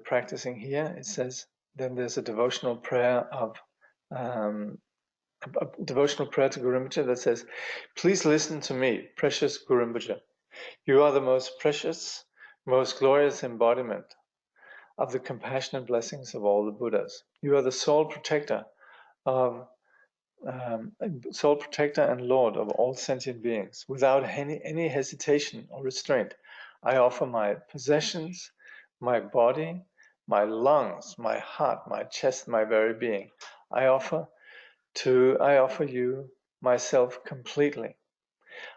practicing here. It says, then there's a devotional prayer of a devotional prayer to Guru Rinpoche that says, please listen to me, precious Guru Rinpoche. You are the most precious, most glorious embodiment of the compassion and blessings of all the Buddhas. You are the sole protector and Lord of all sentient beings. Without any hesitation or restraint, I offer my possessions, my body, my lungs, my heart, my chest, my very being. I offer you myself completely.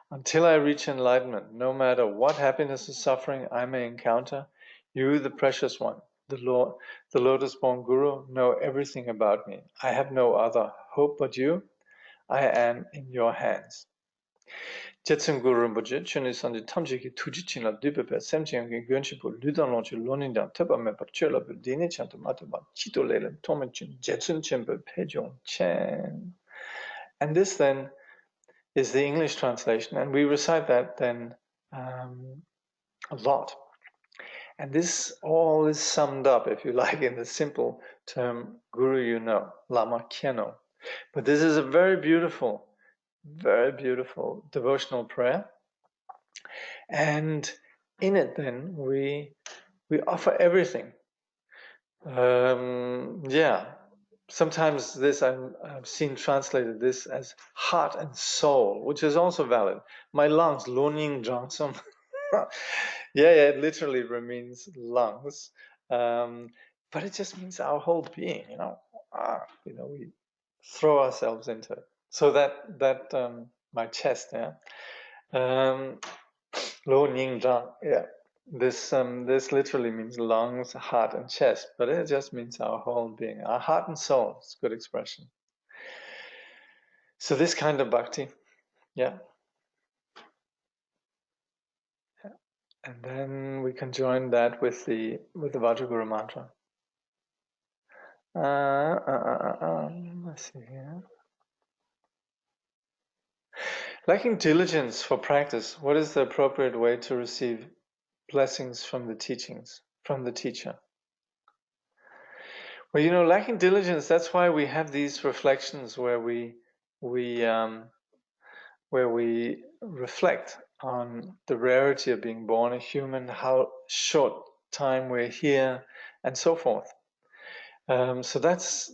Until I reach enlightenment, no matter what happiness or suffering I may encounter, you, the precious one, the lotus-born Guru, know everything about me. I have no other hope but you. I am in your hands. Jetsun Guru Rinpoche, chuni sanji tamji ki tuji china dupepe, semchiang ki gyönchipu, ludan lonchi lonindang, tepa mepa chola bu dini chanto mataba, chito lelen, tomenchin, jetsun chimpe, pejong chen. And this then is the English translation, and we recite that then a lot. And this all is summed up, if you like, in the simple term Guru you know, Lama Kyeno. But this is a very beautiful devotional prayer. And in it then we offer everything. Sometimes this I've seen translated this as heart and soul, which is also valid. My lungs, Loning Johnson. It literally means lungs, but it just means our whole being. We throw ourselves into it. So that my chest, Lo Ning Zhang, This literally means lungs, heart, and chest, but it just means our whole being, our heart and soul. It's a good expression. So this kind of bhakti, and then we can join that with the Vajraguru mantra. Let's see here. Lacking diligence for practice, what is the appropriate way to receive blessings from the teachings, from the teacher? Well, lacking diligence, that's why we have these reflections where we reflect on the rarity of being born a human, how short time we're here, and so forth. So that's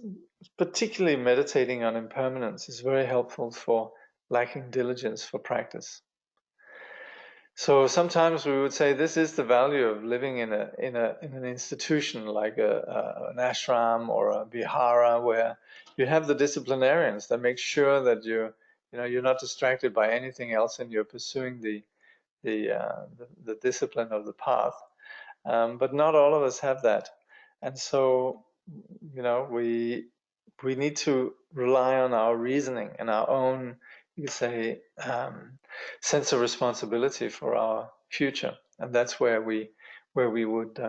particularly meditating on impermanence is very helpful for lacking diligence for practice. So sometimes we would say this is the value of living in an institution like an ashram or a vihara, where you have the disciplinarians that make sure that you're not distracted by anything else and you're pursuing the discipline of the path. But not all of us have that, and so we need to rely on our reasoning and our own, you could say, sense of responsibility for our future, and that's where we would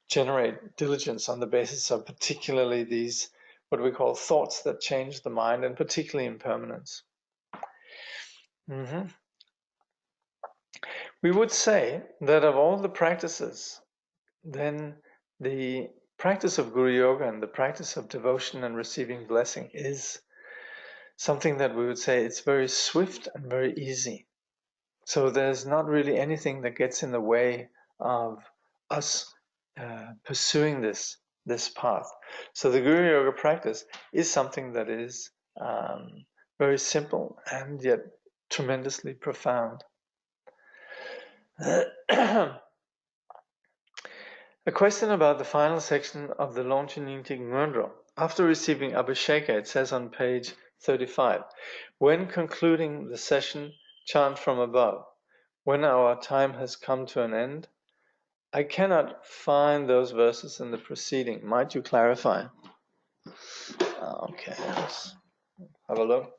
generate diligence on the basis of particularly these what we call thoughts that change the mind, and particularly impermanence. We would say that of all the practices, then the practice of Guru Yoga and the practice of devotion and receiving blessing is something that we would say it's very swift and very easy. So there's not really anything that gets in the way of us pursuing this path. So the Guru Yoga practice is something that is very simple and yet tremendously profound. A question about the final section of the Longchen Nyingtik Ngondro. After receiving Abhisheka, it says on page 35, when concluding the session, chant from above. When our time has come to an end, I cannot find those verses in the preceding. Might you clarify? Okay, let's have a look.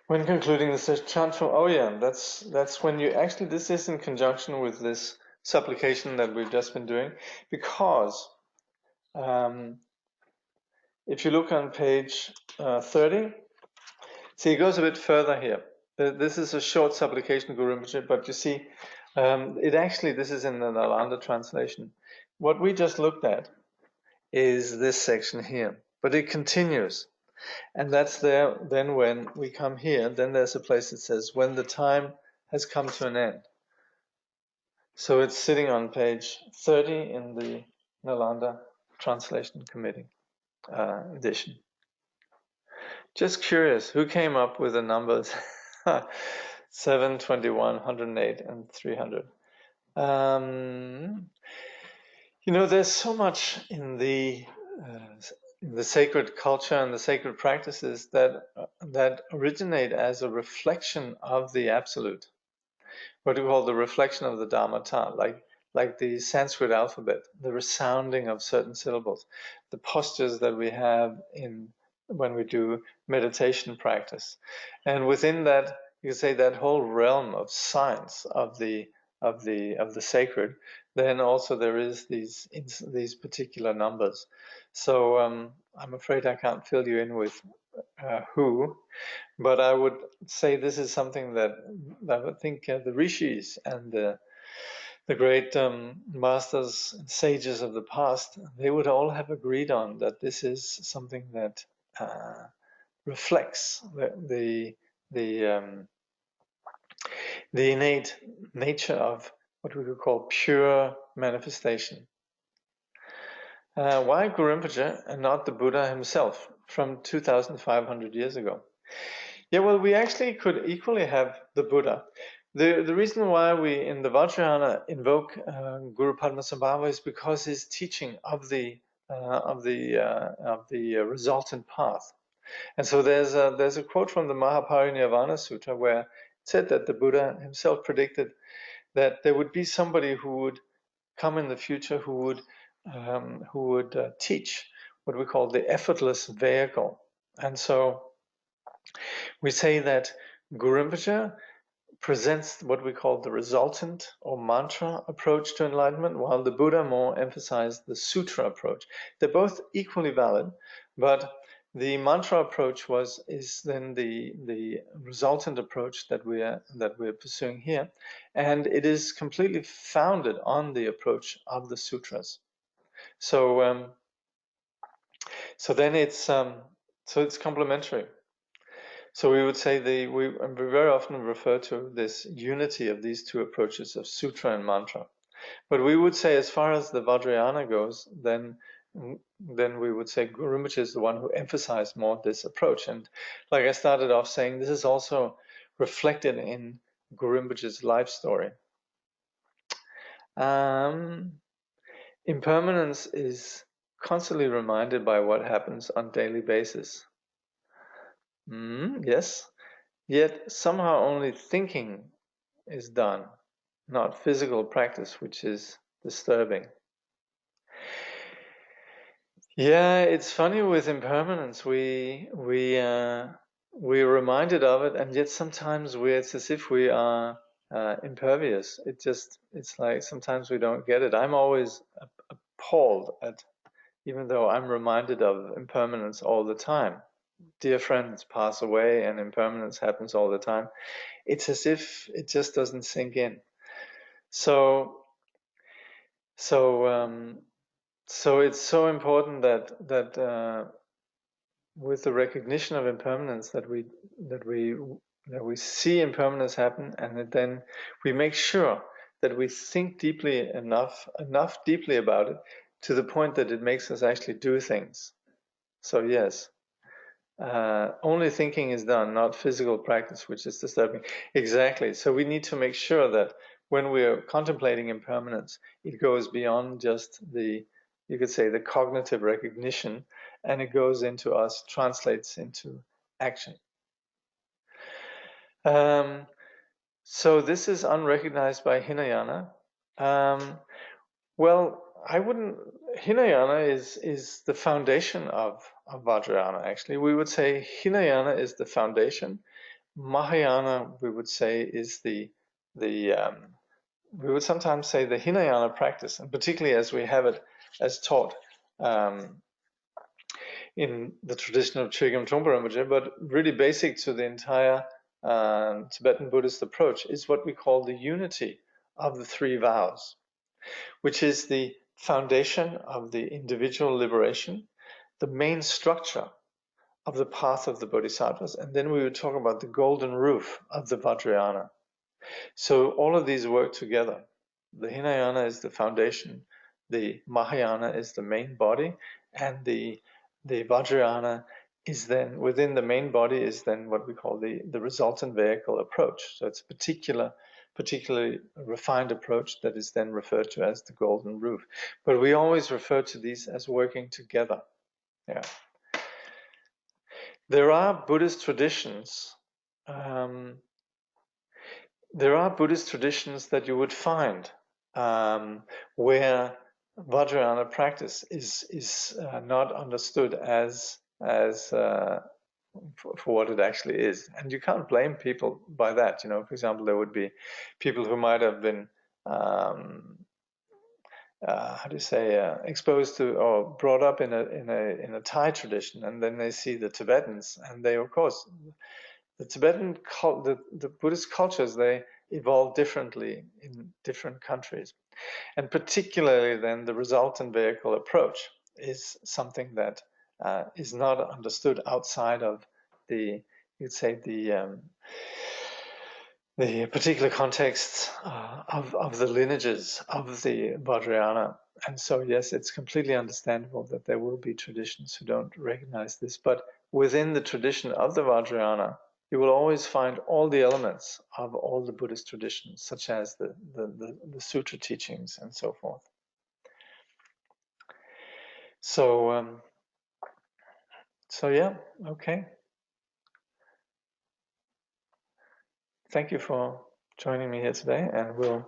When concluding the session, chant from, that's when you actually, this is in conjunction with this supplication that we've just been doing, because if you look on page 30, see, it goes a bit further here. This is a short supplication, Guru Rinpoche, but you see, this is in the Nalanda translation. What we just looked at is this section here, but it continues. And that's there, then when we come here, then there's a place that says, when the time has come to an end. So it's sitting on page 30 in the Nalanda Translation Committee edition. Just curious, who came up with the numbers 7, 21, 108, and 300? There's so much in the sacred culture and the sacred practices that originate as a reflection of the absolute, what we call the reflection of the Dharmata, like the Sanskrit alphabet, the resounding of certain syllables, the postures that we have when we do meditation practice, and within that, you could say that whole realm of science of the the sacred, then also there is these particular numbers. So I'm afraid I can't fill you in with who, but I would say this is something that I think the rishis and the great masters and sages of the past, they would all have agreed on that this is something that reflects the innate nature of what we could call pure manifestation. Why Guru Rinpoche and not the Buddha himself from 2,500 years ago? Yeah, well, we actually could equally have the Buddha. The reason why we in the Vajrayana invoke Guru Padmasambhava is because his teaching of the resultant path. And so there's a quote from the Mahaparinirvana Sutta where it said that the Buddha himself predicted that there would be somebody who would come in the future who would teach what we call the effortless vehicle. And so we say that Guru Rinpoche presents what we call the resultant or mantra approach to enlightenment, while the Buddha more emphasized the sutra approach. They're both equally valid, but the mantra approach is then the resultant approach that we're pursuing here, and it is completely founded on the approach of the sutras. So then it's complementary. So we would say we very often refer to this unity of these two approaches of sutra and mantra. But we would say, as far as the Vajrayana goes, then we would say Guru Rinpoche is the one who emphasized more this approach. And like I started off saying, this is also reflected in Guru Rinpoche's life story. Impermanence is constantly reminded by what happens on a daily basis. Yes. Yet somehow only thinking is done, not physical practice, which is disturbing. Yeah, it's funny with impermanence. We're reminded of it, and yet sometimes it's as if we are impervious. It's like sometimes we don't get it. I'm always appalled at, even though I'm reminded of impermanence all the time. Dear friends pass away, and impermanence happens all the time. It's as if it just doesn't sink in. So it's so important that with the recognition of impermanence that we see impermanence happen, and then we make sure that we think deeply enough deeply about it to the point that it makes us actually do things. So yes. Only thinking is done, not physical practice, which is disturbing. Exactly. So we need to make sure that when we're contemplating impermanence, it goes beyond just you could say, the cognitive recognition, and it goes into us, translates into action. So this is unrecognized by Hinayana. Well, I wouldn't. Hinayana is the foundation of Vajrayana. Actually, we would say Hinayana is the foundation. Mahayana, we would say, is we would sometimes say the Hinayana practice, and particularly as we have it as taught in the tradition of Chögyam Trungpa Rinpoche, but really basic to the entire Tibetan Buddhist approach, is what we call the unity of the three vows, which is the foundation of the individual liberation, the main structure of the path of the Bodhisattvas, and then we would talk about the golden roof of the Vajrayana. So all of these work together. The Hinayana is the foundation, the Mahayana is the main body, and the Vajrayana is then, within the main body, is then what we call the resultant vehicle approach. So it's a particularly refined approach that is then referred to as the golden roof. But we always refer to these as working together. Yeah. There are Buddhist traditions. There are Buddhist traditions that you would find where Vajrayana practice is not understood as for what it actually is, and you can't blame people by that. For example, there would be people who might have been how do you say, exposed to or brought up in a Thai tradition, and then they see the Tibetans, and they, of course, the the Buddhist cultures, they evolve differently in different countries, and particularly then the resultant vehicle approach is something that is not understood outside of the, you'd say, the particular contexts of the lineages of the Vajrayana. And so, yes, it's completely understandable that there will be traditions who don't recognize this. But within the tradition of the Vajrayana, you will always find all the elements of all the Buddhist traditions, such as the sutra teachings and so forth. So, yeah, okay. Thank you for joining me here today, and we'll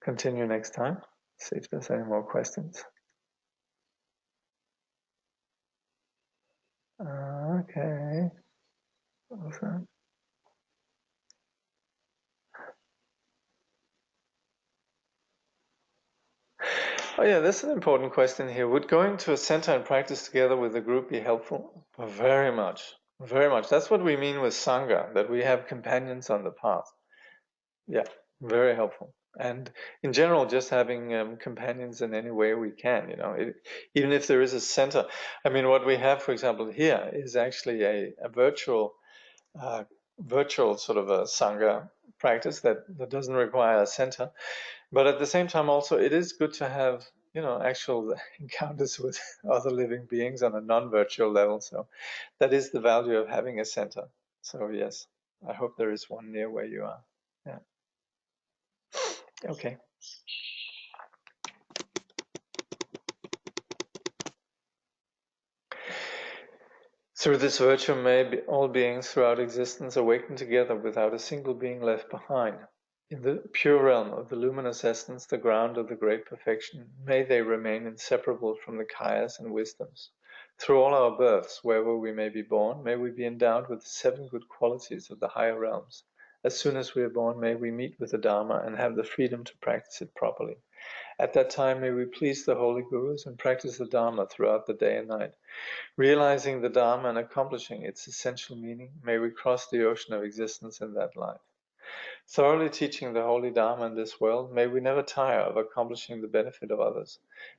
continue next time. See if there's any more questions. Okay. Awesome. Oh yeah, that's an important question here. Would going to a center and practice together with a group be helpful? Very much. Very much. That's what we mean with Sangha, that we have companions on the path. Yeah, very helpful. And in general, just having companions in any way we can, even if there is a center. I mean, what we have, for example, here is actually a virtual sort of a Sangha practice that doesn't require a center. But at the same time, also, it is good to have, actual encounters with other living beings on a non-virtual level. So that is the value of having a center. So yes, I hope there is one near where you are. Yeah. Okay. Through this virtue may all beings throughout existence awaken together without a single being left behind. In the pure realm of the luminous essence, the ground of the great perfection, may they remain inseparable from the kayas and wisdoms. Through all our births, wherever we may be born, may we be endowed with the 7 good qualities of the higher realms. As soon as we are born, may we meet with the Dharma and have the freedom to practice it properly. At that time, may we please the holy gurus and practice the Dharma throughout the day and night. Realizing the Dharma and accomplishing its essential meaning, may we cross the ocean of existence in that life. Thoroughly teaching the holy Dharma in this world, may we never tire of accomplishing the benefit of others.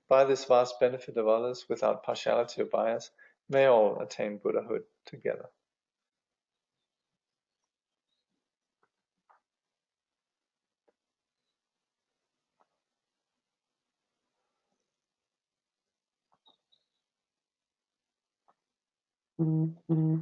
By this vast benefit of others, without partiality or bias, may all attain Buddhahood together. Mm-hmm.